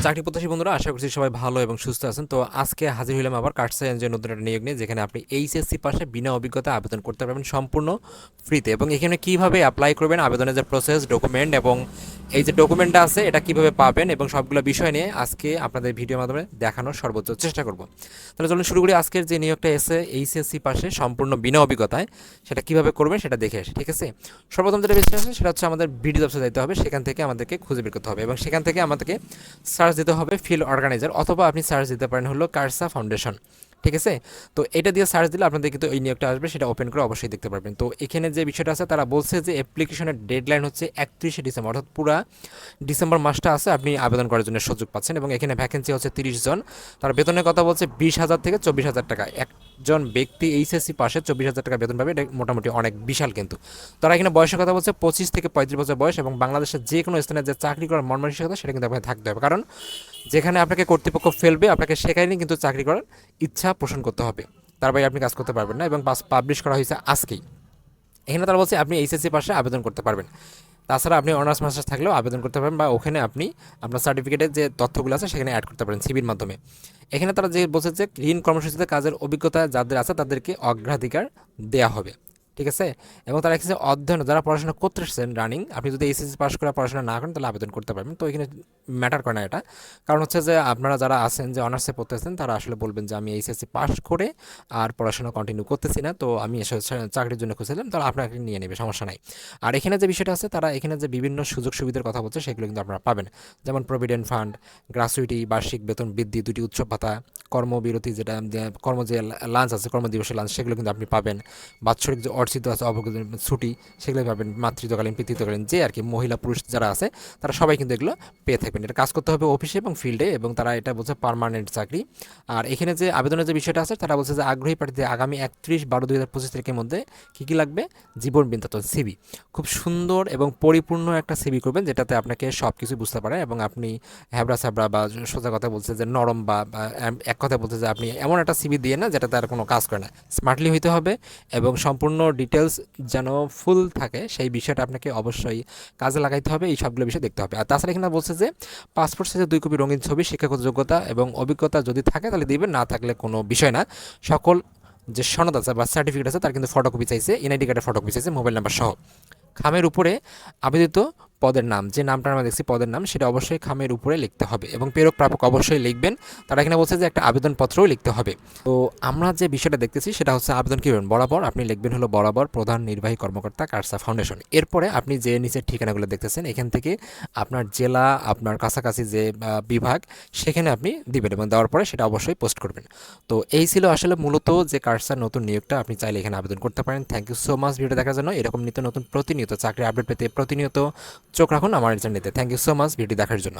চাকরি প্রত্যাশী বন্ধুরা, আশা করছি সবাই ভালো এবং সুস্থ আছেন। তো আজকে হাজির হইলাম আবার কার্ডসা এনজিও নতুন একটা নিয়োগ নিয়ে, যেখানে আপনি এইচএসসি পাশে বিনা অভিজ্ঞতা আবেদন করতে পারবেন সম্পূর্ণ ফ্রিতে। এবং এখানে কিভাবে অ্যাপ্লাই করবেন, আবেদনের যে প্রসেস, ডকুমেন্ট এবং এই যে ডকুমেন্টটা আছে এটা কিভাবে পাবেন এবং সবগুলো বিষয় নিয়ে আজকে আপনাদের ভিডিওর মাধ্যমে দেখানোর সর্বোচ্চ চেষ্টা করব। তাহলে চলুন শুরু করি। আজকের যে নিয়োগটা এসে এইচএসসি পাশে সম্পূর্ণ বিনা অভিজ্ঞতায়, সেটা কিভাবে করবেন সেটা দেখে আসি, ঠিক আছে? সর্বপ্রথম যেটা বিষয় আছে সেটা হচ্ছে আমাদের বিডি অফিসে যেতে হবে, সেখান থেকে আমাদেরকে খুঁজে বের করতে হবে এবং সেখান থেকে আমাদেরকে সার্চ দিতে হবে ফিল্ড অর্গানাইজার, অথবা আপনি সার্চ দিতে পারেন হলো কার্সা ফাউন্ডেশন, ঠিক আছে? তো এটা দিয়ে সার্চ দিলে আপনাদের কিন্তু এই নিয়োগটা আসবে, সেটা ওপেন করে অবশ্যই দেখতে পারবেন। তো এখানে যে বিষয়টা আছে, তারা বলছে যে অ্যাপ্লিকেশনের ডেডলাইন হচ্ছে 31শে ডিসেম্বর, অর্থাৎ পুরা ডিসেম্বর মাসটা আছে আপনি আবেদন করার জন্য সুযোগ পাচ্ছেন। এবং এখানে ভ্যাকেন্সি হচ্ছে 30 জন। তার বেতনের কথা বলছে 20,000 থেকে 24,000 টাকা। একজন ব্যক্তি এইচএসসি পাশে 24,000 টাকা বেতন পাবে, এটা মোটামুটি অনেক বিশাল কিন্তু। তারা এখানে বয়সের কথা বলছে 25 থেকে 35 বছর বয়স, এবং বাংলাদেশের যে কোনো স্থানে যে চাকরি করার মন মানসিকতা সেটা কিন্তু আপনাকে থাকতে হবে। কারণ যেখানে আপনাকে কর্তৃপক্ষ ফেলবে, আপনাকে শেখায়নি কিন্তু চাকরি করার ইচ্ছা পোষণ করতে হবে, তার বাইরে আপনি কাজ করতে পারবেন না। এবং পাবলিশ করা হয়েছে আজকেই। এখানে তারা বলছে আপনি এইচএসসি পাশে আবেদন করতে পারবেন। তাছাড়া আপনি অনার্স মাস্টার্স থাকলেও আবেদন করতে পারেন, বা ওখানে আপনি আপনার সার্টিফিকেটের যে তথ্যগুলো আছে সেখানে অ্যাড করতে পারেন সিভির মাধ্যমে। এখানে তারা যে বলছে যে ঋণ কর্মসূচিতে কাজের অভিজ্ঞতা যাদের আছে তাদেরকে অগ্রাধিকার দেওয়া হবে, ঠিক আছে? এবং তারা এসেছে অধ্যয়ন, যারা পড়াশোনা করতেছেন রানিং, আপনি যদি এইচএসসি পাস করে পড়াশোনা না করেন তাহলে আবেদন করতে পারবেন। তো এখানে ম্যাটার করে না এটা, কারণ হচ্ছে যে আপনারা যারা আছেন যে অনার্সে পড়তেছেন তারা আসলে বলবেন যে আমি এইচএসসি পাস করে আর পড়াশোনা কন্টিনিউ করতেছি না, তো আমি এসে চাকরির জন্য খুঁজছিলাম, তাহলে আপনাকে নিয়ে নেবে, সমস্যা নাই। আর এখানে যে বিষয়টা আছে, তারা এখানে যে বিভিন্ন সুযোগ সুবিধার কথা বলছে সেগুলো কিন্তু আপনারা পাবেন, যেমন প্রভিডেন্ট ফান্ড, গ্রাচুইটি, বার্ষিক বেতন বৃদ্ধি, 2টি উৎসব ভাতা, কর্মবিরতি, যেটা কর্ম যে লাঞ্চ আছে, কর্মদিবসের লাঞ্চ, সেগুলো কিন্তু আপনি পাবেন। বাৎসরিক যে অর্জিত আছে অবকালীন ছুটি, সেগুলো পাবেন। মাতৃত্বকালীন, পিতৃত্বকালীন, যে আর কি মহিলা পুরুষ যারা আছে তারা সবাই কিন্তু এগুলো পেয়ে থাকবেন। এটা কাজ করতে হবে অফিসে এবং ফিল্ডে, এবং তারা এটা বলছে পার্মানেন্ট চাকরি। আর এখানে যে আবেদনের যে বিষয়টা আছে, তারা বলছে যে আগ্রহী প্রার্থীদের আগামী 31/12/2025 তারিখের মধ্যে কী লাগবে, জীবন বৃত্তান্ত সিভি, খুব সুন্দর এবং পরিপূর্ণ একটা সিভি করবেন, যেটাতে আপনাকে সব কিছু বুঝতে পারে এবং আপনি হ্যাবড়া স্যাবড়া বা সোজা কথা বলছে যে নরম বা এক কথা বলছে যে আপনি এমন একটা সিভি দিয়ে না যেটাতে আর কোনো কাজ করে না, স্মার্টলি হইতে হবে এবং সম্পূর্ণ ডিটেলস যেন ফুল থাকে, সেই বিষয়টা আপনাকে অবশ্যই কাজে লাগাইতে হবে, এই সবগুলো বিষয় দেখতে হবে। আর তাছাড়া এখানে বলছে যে পাসপোর্ট সাইজের 2 কপি রঙিন ছবি, শিক্ষাগত যোগ্যতা এবং অভিজ্ঞতা যদি থাকে তাহলে দিবেন, না থাকলে কোনো বিষয় না। সকল যে সনদ আছে বা সার্টিফিকেট আছে তার কিন্তু ফটোকপি চাইছে, এনআইডি কার্ডের ফটোকপি চাইছে, মোবাইল নাম্বার সহ। খামের উপরে আবেদিত পদের নাম, যে নামটা আমরা দেখছি পদের নাম, সেটা অবশ্যই খামের উপরে লিখতে হবে এবং প্রেরক প্রাপক অবশ্যই লিখবেন। তারা এখানে বলছে যে একটা আবেদনপত্রও লিখতে হবে। তো আমরা যে বিষয়টা দেখতেছি সেটা হচ্ছে আবেদন কী করবেন, বরাবর আপনি লিখবেন হলো বরাবর প্রধান নির্বাহী কর্মকর্তা কার্সা ফাউন্ডেশন। এরপরে আপনি যে নিচের ঠিকানাগুলো দেখতেছেন এখান থেকে আপনার জেলা, আপনার কাছাকাছি যে বিভাগ, সেখানে আপনি দিবেন এবং দেওয়ার পরে সেটা অবশ্যই পোস্ট করবেন। তো এই ছিল আসলে মূলত যে কার্সার নতুন নিয়োগটা, আপনি চাইলে এখানে আবেদন করতে পারেন। Thank you so much video দেখার জন্য। এরকম নিত্য নতুন প্রতিনিয়ত চাকরি আপডেট পেতে প্রতিনিয়ত চোখ রাখুন আমার চ্যানেলটিতে। Thank you so much video দেখার জন্য।